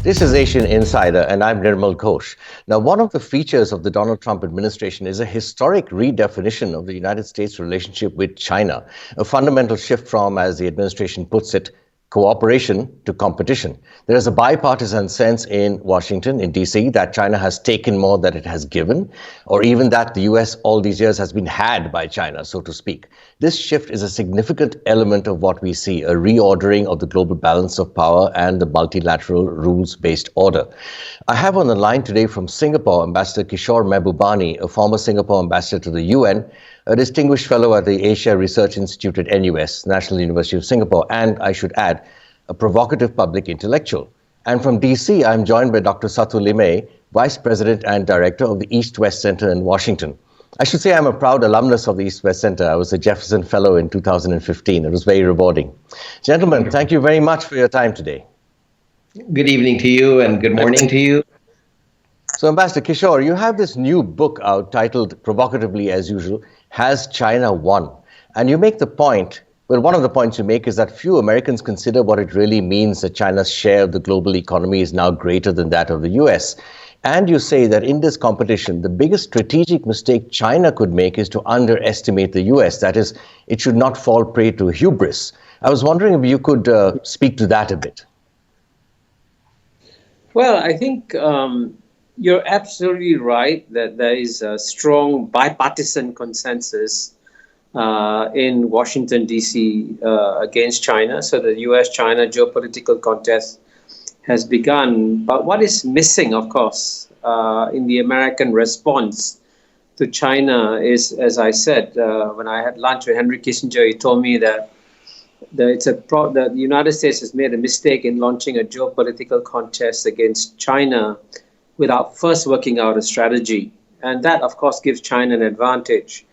This is Asian Insider, and I'm Nirmal Ghosh. Now, one of the features of the Donald Trump administration is a historic redefinition of the United States' relationship with China, a fundamental shift from, as the administration puts it, cooperation to competition. There is a bipartisan sense in Washington, in DC, that China has taken more than it has given, or even that the US all these years has been had by China, so to speak. This shift is a significant element of what we see, a reordering of the global balance of power and the multilateral rules-based order. I have on the line today from Singapore Ambassador Kishore Mahbubani, a former Singapore ambassador to the UN, a distinguished fellow at the Asia Research Institute at NUS, National University of Singapore, and, I should add, a provocative public intellectual. And from DC, I'm joined by Dr Satu Limaye, Vice President and Director of the East-West Center in Washington. I should say I'm a proud alumnus of the East-West Center. I was a Jefferson Fellow in 2015. It was very rewarding. Gentlemen, thank you very much for your time today. Good evening to you and good morning to you. So, Ambassador Kishore, you have this new book out titled, provocatively as usual, Has China Won? And you make the point, well, one of the points you make is that few Americans consider what it really means that China's share of the global economy is now greater than that of the US. And you say that in this competition, the biggest strategic mistake China could make is to underestimate the US. That is, it should not fall prey to hubris. I was wondering if you could speak to that a bit. Well, I think you're absolutely right that there is a strong bipartisan consensus in Washington, D.C. Against China. So the U.S.-China geopolitical contest has begun. But what is missing, of course, in the American response to China is, as I said, when I had lunch with Henry Kissinger, he told me that the United States has made a mistake in launching a geopolitical contest against China without first working out a strategy. And that, of course, gives China an advantage.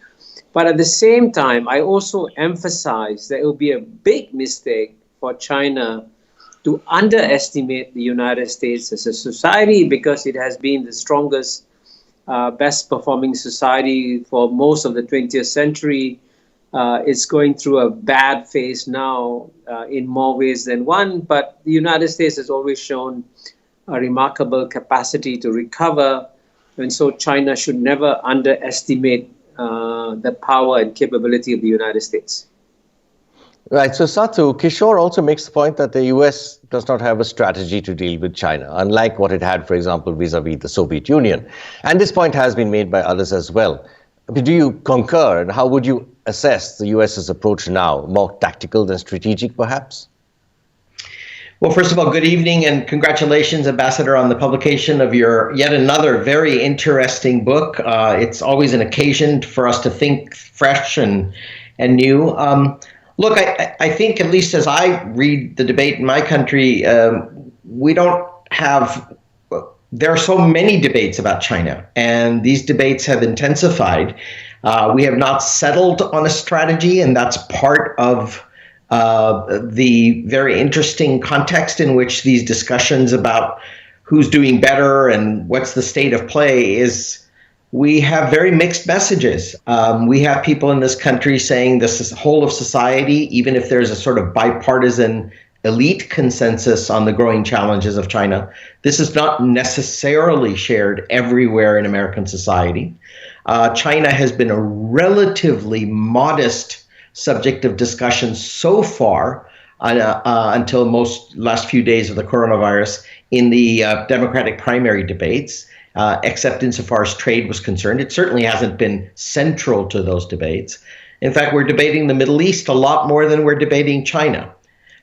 But at the same time, I also emphasize that it will be a big mistake for China to underestimate the United States as a society, because it has been the strongest, best performing society for most of the 20th century. It's going through a bad phase now in more ways than one, but the United States has always shown a remarkable capacity to recover, and so China should never underestimate the power and capability of the United States. Right. So, Satu, Kishore also makes the point that the US does not have a strategy to deal with China, unlike what it had, for example, vis-a-vis the Soviet Union. And this point has been made by others as well. Do you concur, and how would you assess the US's approach now? More tactical than strategic, perhaps? Well, first of all, good evening and congratulations, Ambassador, on the publication of your yet another very interesting book. It's always an occasion for us to think fresh and new. Look, I think, at least as I read the debate in my country, we don't have, there are so many debates about China, and these debates have intensified. We have not settled on a strategy, and that's part of the very interesting context in which these discussions about who's doing better and what's the state of play is. We have very mixed messages. We have people in this country saying this is whole of society, even if there's a sort of bipartisan elite consensus on the growing challenges of China. This is not necessarily shared everywhere in American society. China has been a relatively modest subject of discussion so far until last few days of the coronavirus in the Democratic primary debates. Except insofar as trade was concerned. It certainly hasn't been central to those debates. In fact, we're debating the Middle East a lot more than we're debating China.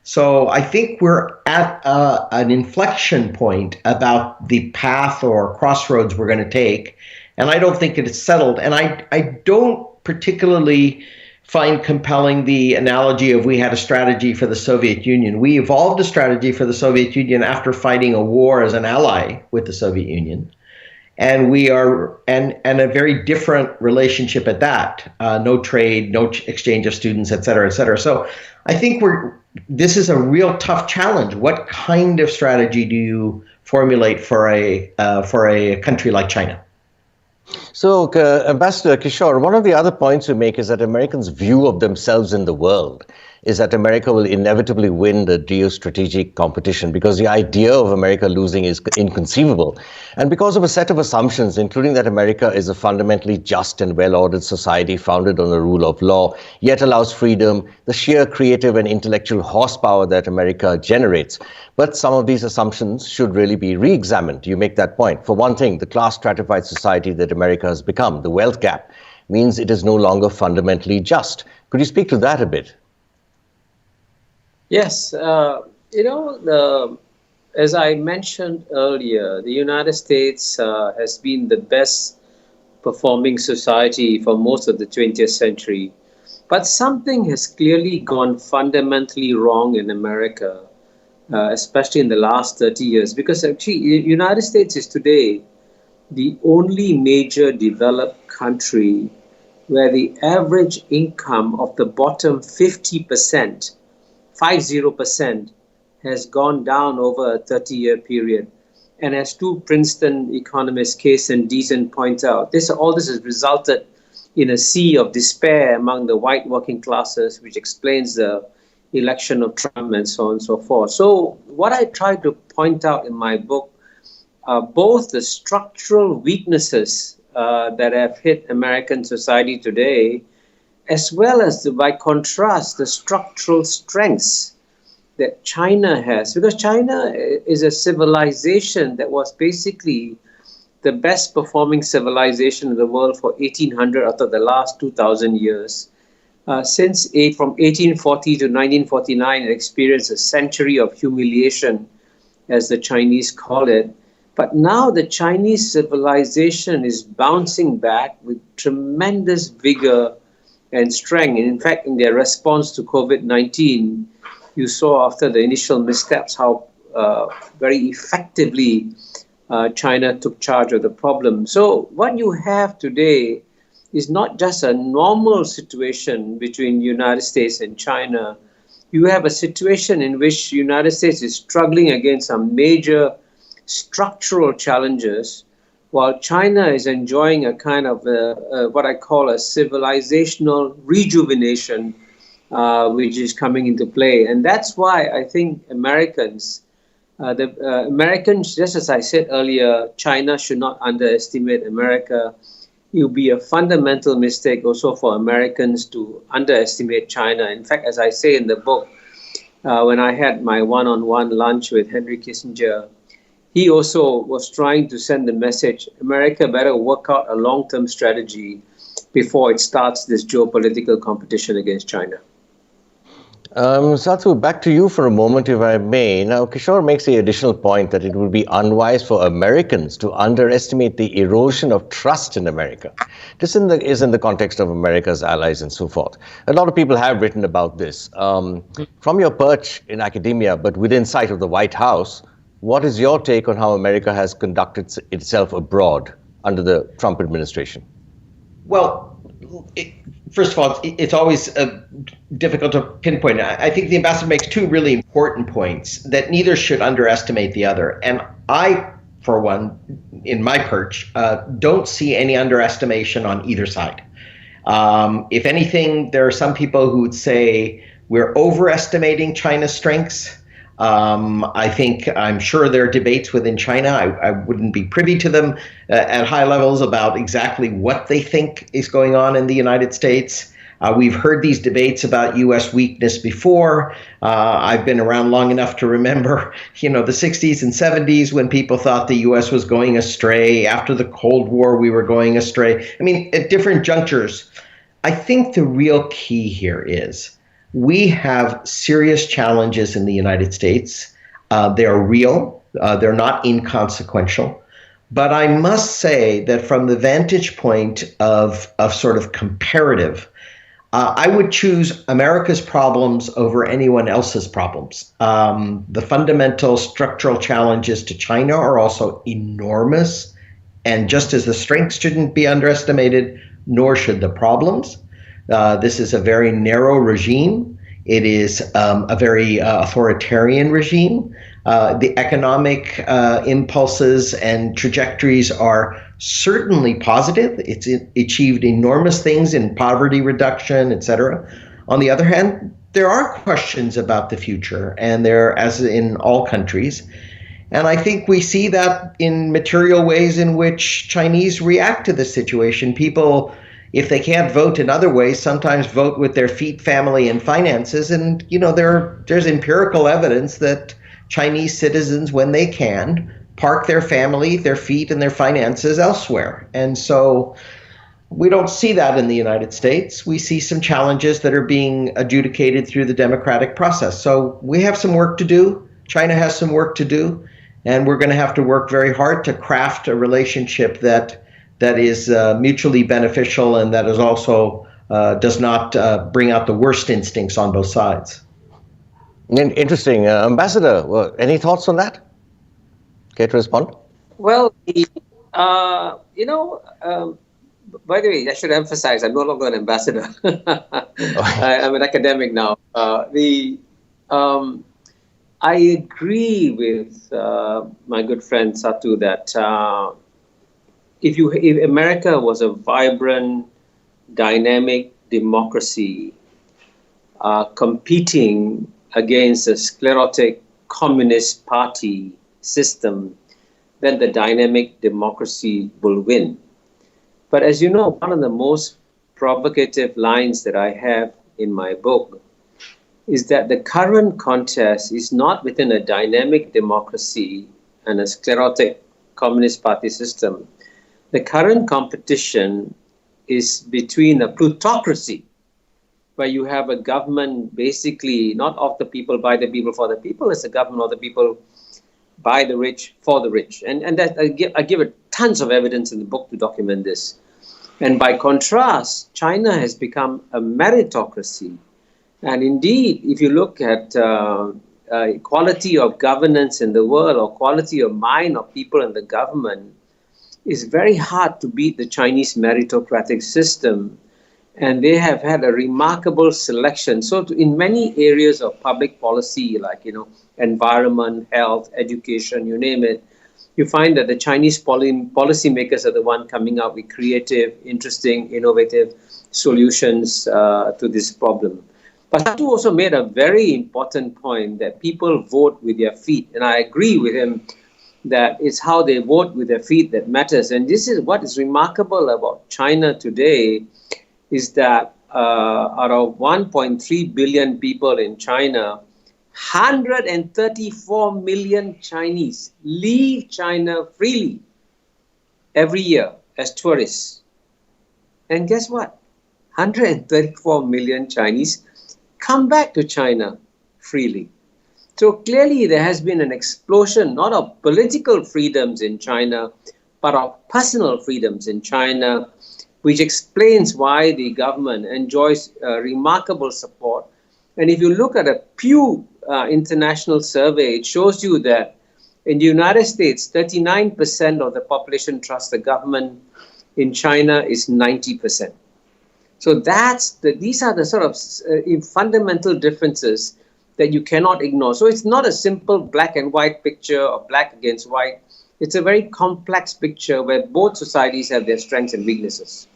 So I think we're at an inflection point about the path or crossroads we're going to take. And I don't think it is settled. And I don't particularly find compelling the analogy of we had a strategy for the Soviet Union. We evolved a strategy for the Soviet Union after fighting a war as an ally with the Soviet Union. And we are, and a very different relationship at that. No trade, no exchange of students, et cetera, et cetera. So I think this is a real tough challenge. What kind of strategy do you formulate for a country like China? So, Ambassador Kishore, one of the other points we make is that Americans' view of themselves in the world is that America will inevitably win the geostrategic competition because the idea of America losing is inconceivable. And because of a set of assumptions, including that America is a fundamentally just and well-ordered society founded on the rule of law, yet allows freedom, the sheer creative and intellectual horsepower that America generates. But some of these assumptions should really be re-examined. You make that point. For one thing, the class-stratified society that America has become, the wealth gap, means it is no longer fundamentally just. Could you speak to that a bit? Yes, as I mentioned earlier, the United States has been the best performing society for most of the 20th century. But something has clearly gone fundamentally wrong in America, especially in the last 30 years, because actually the United States is today the only major developed country where the average income of the bottom 50%, 50%, has gone down over a 30-year period. And as two Princeton economists, Case and Deaton, point out, all this has resulted in a sea of despair among the white working classes, which explains the election of Trump and so on and so forth. So what I try to point out in my book are both the structural weaknesses that have hit American society today, as well as, by contrast, the structural strengths that China has. Because China is a civilization that was basically the best performing civilization in the world for 1800 out of the last 2,000 years. From 1840 to 1949, it experienced a century of humiliation, as the Chinese call it. But now the Chinese civilization is bouncing back with tremendous vigor and strength. And in fact, in their response to COVID-19, you saw after the initial missteps how very effectively China took charge of the problem. So what you have today is not just a normal situation between the United States and China. You have a situation in which the United States is struggling against some major structural challenges, while China is enjoying a kind of what I call a civilizational rejuvenation, which is coming into play. And that's why I think Americans, just as I said earlier, China should not underestimate America. It would be a fundamental mistake also for Americans to underestimate China. In fact, as I say in the book, when I had my one-on-one lunch with Henry Kissinger, he also was trying to send the message, America better work out a long-term strategy before it starts this geopolitical competition against China. Satu, back to you for a moment, if I may. Now, Kishore makes the additional point that it would be unwise for Americans to underestimate the erosion of trust in America. This is in the context of America's allies and so forth. A lot of people have written about this. From your perch in academia, but within sight of the White House, what is your take on how America has conducted itself abroad under the Trump administration? Well, first of all, it's always difficult to pinpoint. I think the ambassador makes two really important points that neither should underestimate the other. And I, for one, in my perch, don't see any underestimation on either side. If anything, there are some people who would say we're overestimating China's strengths. I'm sure there are debates within China. I wouldn't be privy to them at high levels about exactly what they think is going on in the United States. We've heard these debates about U.S. weakness before. I've been around long enough to remember, the 60s and 70s when people thought the U.S. was going astray. After the Cold War, we were going astray. I mean, at different junctures. I think the real key here is we have serious challenges in the United States. They are real. They're not inconsequential. But I must say that from the vantage point of sort of comparative, I would choose America's problems over anyone else's problems. The fundamental structural challenges to China are also enormous. And just as the strengths shouldn't be underestimated, nor should the problems. This is a very narrow regime. It is a very authoritarian regime. The economic impulses and trajectories are certainly positive. It's achieved enormous things in poverty reduction, etc. On the other hand, there are questions about the future, and there, as in all countries. And I think we see that in material ways in which Chinese react to the situation. People, if they can't vote in other ways, sometimes vote with their feet, family, and finances. And, there's empirical evidence that Chinese citizens, when they can, park their family, their feet, and their finances elsewhere. And so we don't see that in the United States. We see some challenges that are being adjudicated through the democratic process. So we have some work to do. China has some work to do. And we're going to have to work very hard to craft a relationship that is mutually beneficial and that is also does not bring out the worst instincts on both sides. Interesting. Ambassador, any thoughts on that? Care to respond? Well, by the way, I should emphasize, I'm no longer an ambassador. I'm an academic now. I agree with my good friend Satu that if America was a vibrant, dynamic democracy competing against a sclerotic communist party system, then the dynamic democracy will win. But as you know, one of the most provocative lines that I have in my book is that the current contest is not within a dynamic democracy and a sclerotic communist party system. The current competition is between a plutocracy, where you have a government basically not of the people, by the people, for the people. It's a government of the people, by the rich, for the rich. And that I give it tons of evidence in the book to document this. And by contrast, China has become a meritocracy. And indeed, if you look at quality of governance in the world or quality of mind of people in the government, it's very hard to beat the Chinese meritocratic system. And they have had a remarkable selection. So in many areas of public policy, like, environment, health, education, you name it, you find that the Chinese policymakers are the one coming up with creative, interesting, innovative solutions to this problem. But Satu also made a very important point that people vote with their feet. And I agree with him that it's how they vote with their feet that matters. And this is what is remarkable about China today, is that out of 1.3 billion people in China, 134 million Chinese leave China freely every year as tourists. And guess what? 134 million Chinese come back to China freely. So clearly there has been an explosion, not of political freedoms in China, but of personal freedoms in China, which explains why the government enjoys remarkable support. And if you look at a Pew international survey, it shows you that in the United States, 39% of the population trusts the government. In China, is 90%. So these are the sort of fundamental differences that you cannot ignore. So it's not a simple black and white picture or black against white. It's a very complex picture where both societies have their strengths and weaknesses.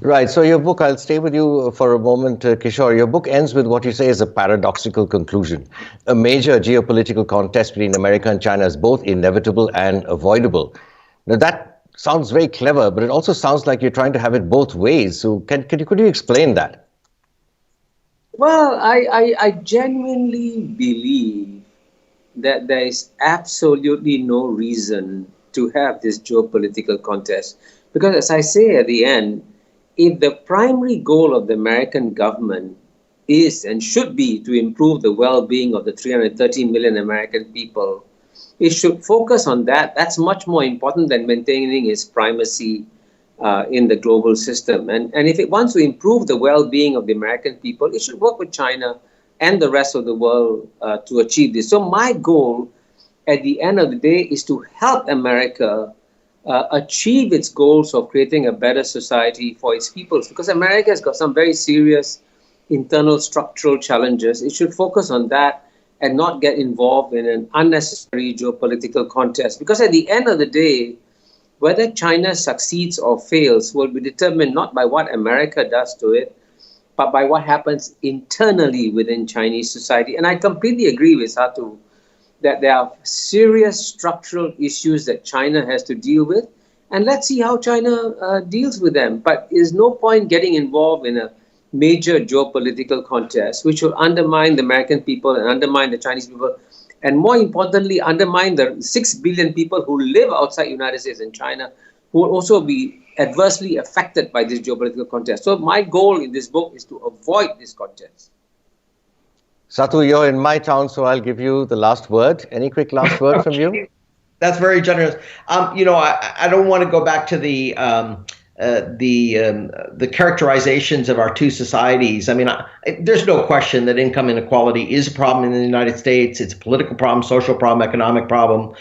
Right. So your book, I'll stay with you for a moment, Kishore. Your book ends with what you say is a paradoxical conclusion. A major geopolitical contest between America and China is both inevitable and avoidable. Now that sounds very clever, but it also sounds like you're trying to have it both ways. So could you explain that? Well, I genuinely believe that there is absolutely no reason to have this geopolitical contest. Because as I say at the end, if the primary goal of the American government is and should be to improve the well-being of the 330 million American people, it should focus on that. That's much more important than maintaining its primacy in the global system. And if it wants to improve the well-being of the American people, it should work with China and the rest of the world to achieve this. So my goal at the end of the day is to help America achieve its goals of creating a better society for its peoples. Because America has got some very serious internal structural challenges. It should focus on that and not get involved in an unnecessary geopolitical contest. Because at the end of the day, whether China succeeds or fails will be determined not by what America does to it, but by what happens internally within Chinese society. And I completely agree with Satu that there are serious structural issues that China has to deal with. And let's see how China deals with them. But there's no point getting involved in a major geopolitical contest, which will undermine the American people and undermine the Chinese people, and more importantly, undermine the 6 billion people who live outside the United States and China, who will also be adversely affected by this geopolitical contest. So my goal in this book is to avoid this contest. Satu, you're in my town, so I'll give you the last word. Any quick last word from you? That's very generous. I don't want to go back to the characterizations of our two societies. I mean, there's no question that income inequality is a problem in the United States. It's a political problem, social problem, economic problem.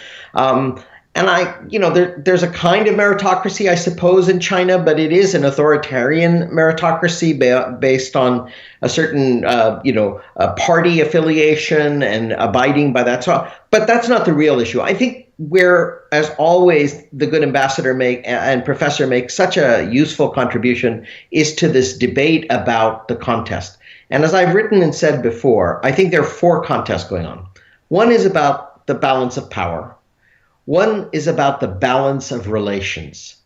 There's a kind of meritocracy, I suppose, in China, but it is an authoritarian meritocracy based on a certain, party affiliation and abiding by that. But that's not the real issue. I think where, as always, the good ambassador and professor make such a useful contribution is to this debate about the contest. And as I've written and said before, I think there are 4 contests going on. One is about the balance of power. One is about the balance of relations.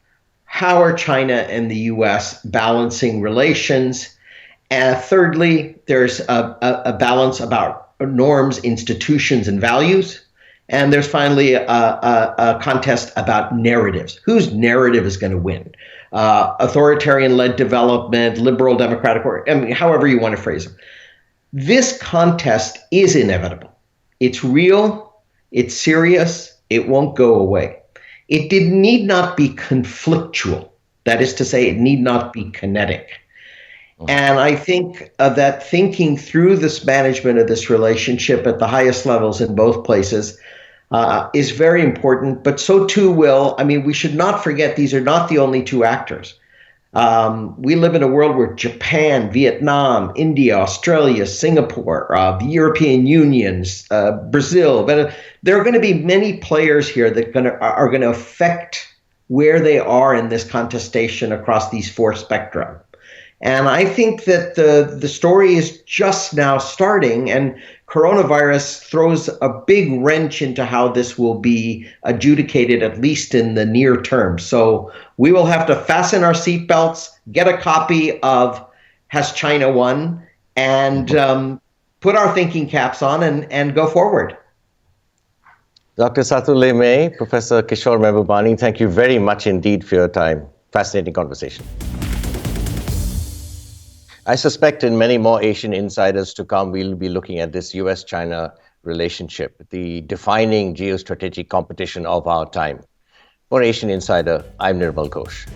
How are China and the US balancing relations? And thirdly, there's a balance about norms, institutions, and values. And there's finally a contest about narratives. Whose narrative is going to win? Authoritarian-led development, liberal democratic, however you want to phrase it. This contest is inevitable. It's real. It's serious. It won't go away. It need not be conflictual. That is to say, it need not be kinetic. And I think that thinking through this management of this relationship at the highest levels in both places is very important, but so too we should not forget these are not the only 2 actors. We live in a world where Japan, Vietnam, India, Australia, Singapore, the European Union, Brazil, there are going to be many players here that are going to affect where they are in this contestation across these 4 spectra. And I think that the story is just now starting, and coronavirus throws a big wrench into how this will be adjudicated, at least in the near term. So we will have to fasten our seatbelts, get a copy of Has China Won, and put our thinking caps on and go forward. Dr. Satu Limaye, Professor Kishore Mahbubani, thank you very much indeed for your time. Fascinating conversation. I suspect in many more Asian Insiders to come, we'll be looking at this US-China relationship, the defining geostrategic competition of our time. For Asian Insider, I'm Nirmal Ghosh.